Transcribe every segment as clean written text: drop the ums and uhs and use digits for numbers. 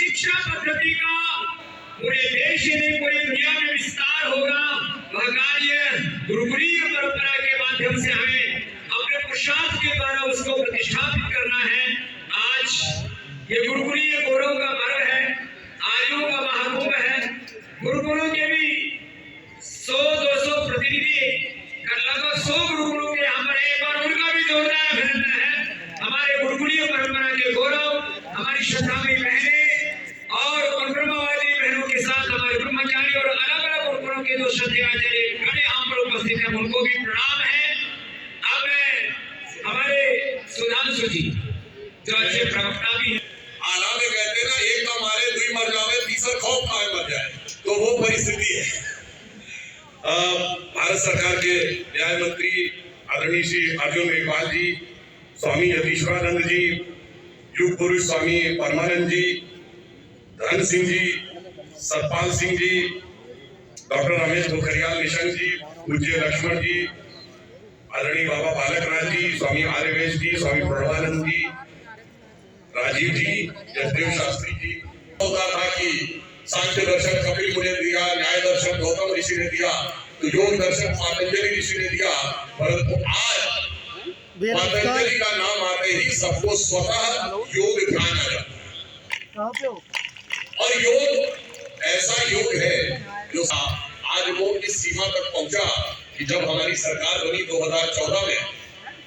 शिक्षा पद्धति का पूरे देश में पूरी दुनिया में विस्तार होगा, वह कार्य गुरुकुलीय परंपरा के माध्यम से हमें अपने पुरुषार्थ के द्वारा उसको प्रतिष्ठापित करना है। आज ये गुरुकुलीय गौरव का पर्व है, आर्यों का महाकुंभ है। गुरुकुलों के भी 100-200 प्रतिनिधि, लगभग 100 गुरुकुलों के यहाँ पर एक बार उनका भी जोरदार अभिनंदन है। हमारे गुरुकुलीय परंपरा के गौरव, हमारी श्रद्धामयी बहनें और ब्रह्मवादी बहनों के साथ हमारे ब्रह्मचारी और अलग अलग गुरुकुलों के जो श्रद्धेय आचार्य खड़े यहाँ पर उपस्थित हैं, उनको भी प्रणाम है। अब मैं हमारे सुधांशु जी जो अच्छे प्रवक्ता भी हैं, आला में कहते ना, एक का मारे दुई मर जावे, तीसरा खौफ खाए मर जाए, तो वो परिस्थिति है। भारत सरकार के न्याय मंत्री आदरणीय श्री अर्जुन मेघवाल जी, स्वामी यतीश्वरानंद जी, युग पुरुष स्वामी परमानंद जी, धन सिंह जी, सतपाल सिंह जी, डॉक्टर रमेश पोखरियाल निशंक जी, पूज्य लक्ष्मण जी, आदरणीय बाबा बालकनाथ जी, स्वामी आर्यवेश जी, स्वामी प्रणवानंद जी, राजीव जी, जसदेव शास्त्री जी। होता था कि सांख्य दर्शन कपिल मुनि ने दिया, न्याय दर्शन गौतम ऋषि ने दिया, तो योग दर्शन पतंजलि ऋषि ने दिया, परंतु आज पतंजलि का नाम आते ही सबको स्वतः योग ध्यान आ जाता। और योग ऐसा योग है जो आज वो इस सीमा तक पहुंचा कि जब हमारी सरकार बनी 2014 में,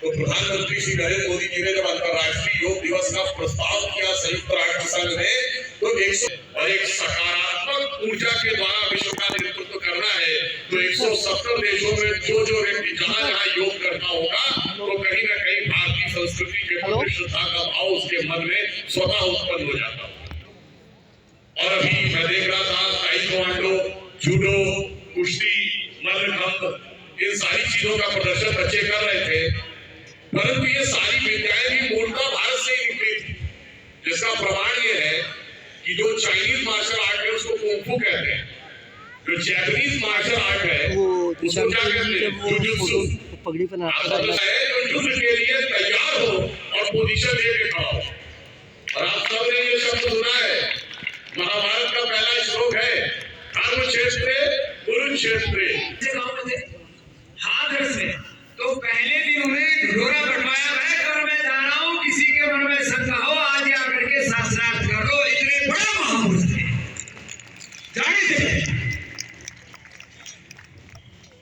तो प्रधानमंत्री श्री नरेंद्र मोदी जी ने जब अंतर्राष्ट्रीय योग दिवस का प्रस्ताव किया संयुक्त राष्ट्र संघ ने, तो एक सकारात्मक ऊर्जा के द्वारा विश्व का नेतृत्व करना है, तो 170 देशों में जो जो व्यक्ति जहाँ जहाँ योग करता होगा, तो कहीं ना कहीं भारतीय संस्कृति के प्रति श्रद्धा का भाव उसके मन में स्वतः उत्पन्न हो जाता है। और अभी मैं देख रहा था ताइक्वांडो, जूडो, कुश्ती, मल्लखंब, इन सारी चीजों का प्रदर्शन बच्चे कर रहे थे, परंतु ये सारी विद्याएं भी मूलतः भारत से ही निकली थी, जिसका प्रमाण ये है कि जो चाइनीज मार्शल आर्ट है उसको कुंग-फू कहते हैं, जो जापानीज मार्शल आर्ट है उसको क्या कहते हैं, जुजुत्सु। पगड़ी पहना है जो युद्ध के लिए तैयार हो और पोजीशन लेके खड़ा हो। और आप सबने ये शब्द सुना है, महाभारत का पहला श्लोक है, धर्म क्षेत्रे कुरुक्षेत्रे। गाँव में हाथरस में तो पहले दिन उन्हें ढिढोरा बंटवाया है, कर मैं जा रहा हूँ, किसी के मन में शंका हो आज आकर के शास्त्रार्थ कर लो। इतने बड़े महापुरुष थे, जाने थे।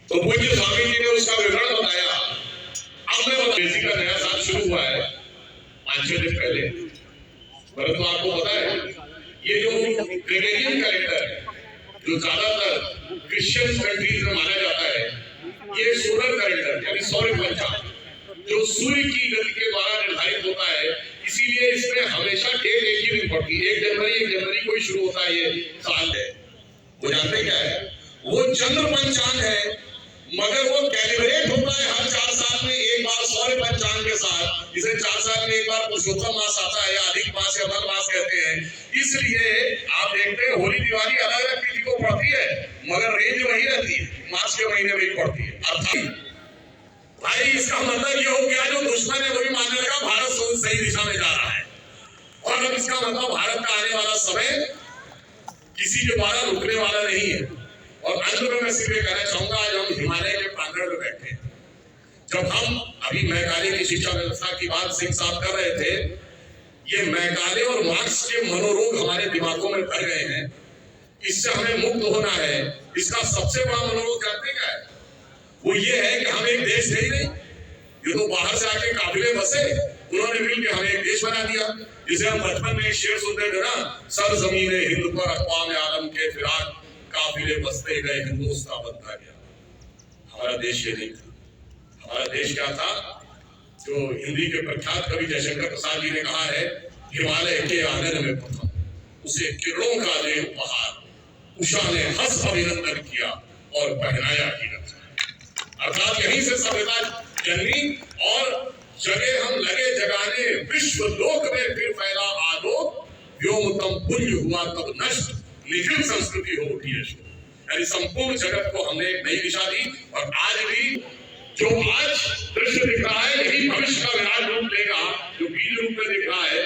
तो पूज्य स्वामी जी ने उसका विवरण बताया। अब मैं अंग्रेजी का नया साल शुरू हुआ है 5-6 दिन पहले, परंतु आपको पता है ये जो ग्रेगोरियन कैलेंडर है, जो ज्यादातर क्रिश्चियन कंट्रीज में माना जाता है, ये सोलर कैलेंडर यानी सौर पंचांग जो सूर्य की गति के द्वारा निर्धारित होता है, इसीलिए इसमें हमेशा डेट एक ही दिन पड़ती है। 1 जनवरी को ही शुरू होता है ये साल है। वो जानते क्या है, वो चंद्र पंचांग है, मगर वो कैलिब्रेट होता है हर 4 साल में एक बार सौर पंचांग के साथ। इसे 4 साल में एक बार पुरुषोत्तम मास आता है या अधिक मास या अमर मास कहते हैं। इसलिए आप देखते हैं होली दिवाली अलग अलग तिथि को पड़ती है, मगर रेंज वही रहती है, मार्च के महीने में ही पड़ती है। अर्थात भाई इसका मतलब ये हो गया, जो दुश्मन है वही मानने लगा भारत सही दिशा में जा रहा है। और अब इसका मतलब भारत का आने वाला समय किसी के द्वारा रुकने वाला नहीं है। और अंत में मैं सीधे कहना चाहूंगा, आज हम हिमालय के प्रांगण में बैठे हैं। जब हम अभी मैकाले की शिक्षा व्यवस्था की बात सिंह साहब कर रहे थे, ये मैकाले और मार्क्स के मनोरोग हमारे दिमागों में भर गए हैं। इससे हमें मुक्त होना है। इसका सबसे बड़ा मनोरोग जानते क्या है, वो ये है कि हम एक देश थे ही नहीं, ये तो बाहर से आके काफिले बसे, उन्होंने मिलकर हमें एक देश बना दिया। जिसे हम बचपन में शेर सुनते थे ना, सर जमीन हिंद पर अक़वाम आलम के फिराक काफिले बसते गए, हिंदुस्तान बनता गया। हमारा देश ये नहीं था। हमारा देश क्या था, जो हिंदी के प्रख्यात कवि जयशंकर प्रसाद जी ने कहा है, हिमालय के आंगन में प्रथम उसे किरणों का दे उपहार, उषा ने हंस अभिनंदन किया और पहनाया ही रखा। अर्थात यहीं से सभ्यता जन्मी और जगे हम लगे जगाने, विश्व लोक में फिर फैला आलोक, व्योमतम पुंज हुआ तब नष्ट, निखिल संस्कृति हो उठी है। यानी संपूर्ण जगत को हमने एक नई दिशा दी। और आज भी जो आज दृश्य दिख रहा है, यही भविष्य का विराट रूप लेगा, जो बीज रूप में दिख रहा है।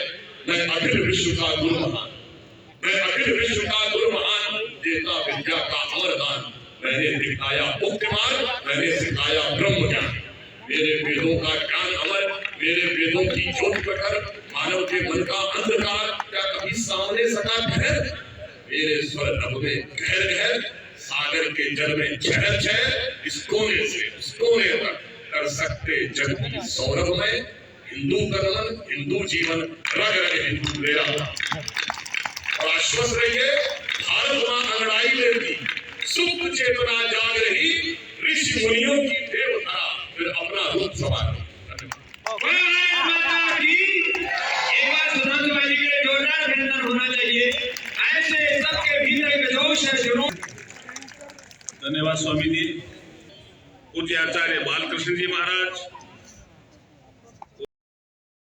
मैं अखिल विश्व का गुरु महान, अखिल विश्व का गुरु महान, देता विद्या का अमरदान, मैंने दिखाया मुक्ति मार्ग, मैंने सिखाया ब्रह्म ज्ञान। मेरे वेदों का ज्ञान अमर, मेरे वेदों की ज्योति प्रखर, मानव के मन का अंधकार क्या कभी सामने सका ठहर। मेरे स्वर नभ में गहर गहर, सागर के जल में छहर छहर, इस कोने से उस कोने तक कर सकते जग की सौरभ में। हिंदू कर्मन, हिंदू जीवन, रग रग हिंदू मेरा। और आश्वस्त रहिए, भारत मां अंगड़ाई लेती, सुप्त चेतना जाग रही, ऋषि मुनियों की देवता फिर अपना रूप संवार। भारत माता की। एक बार सुशांत भाई के लिए जोरदार अभिनंदन होना चाहिए। ऐसे सबके भीतर एक जोश है, जुनून। धन्यवाद स्वामी जी। पूज्य आचार्य बालकृष्ण जी महाराज,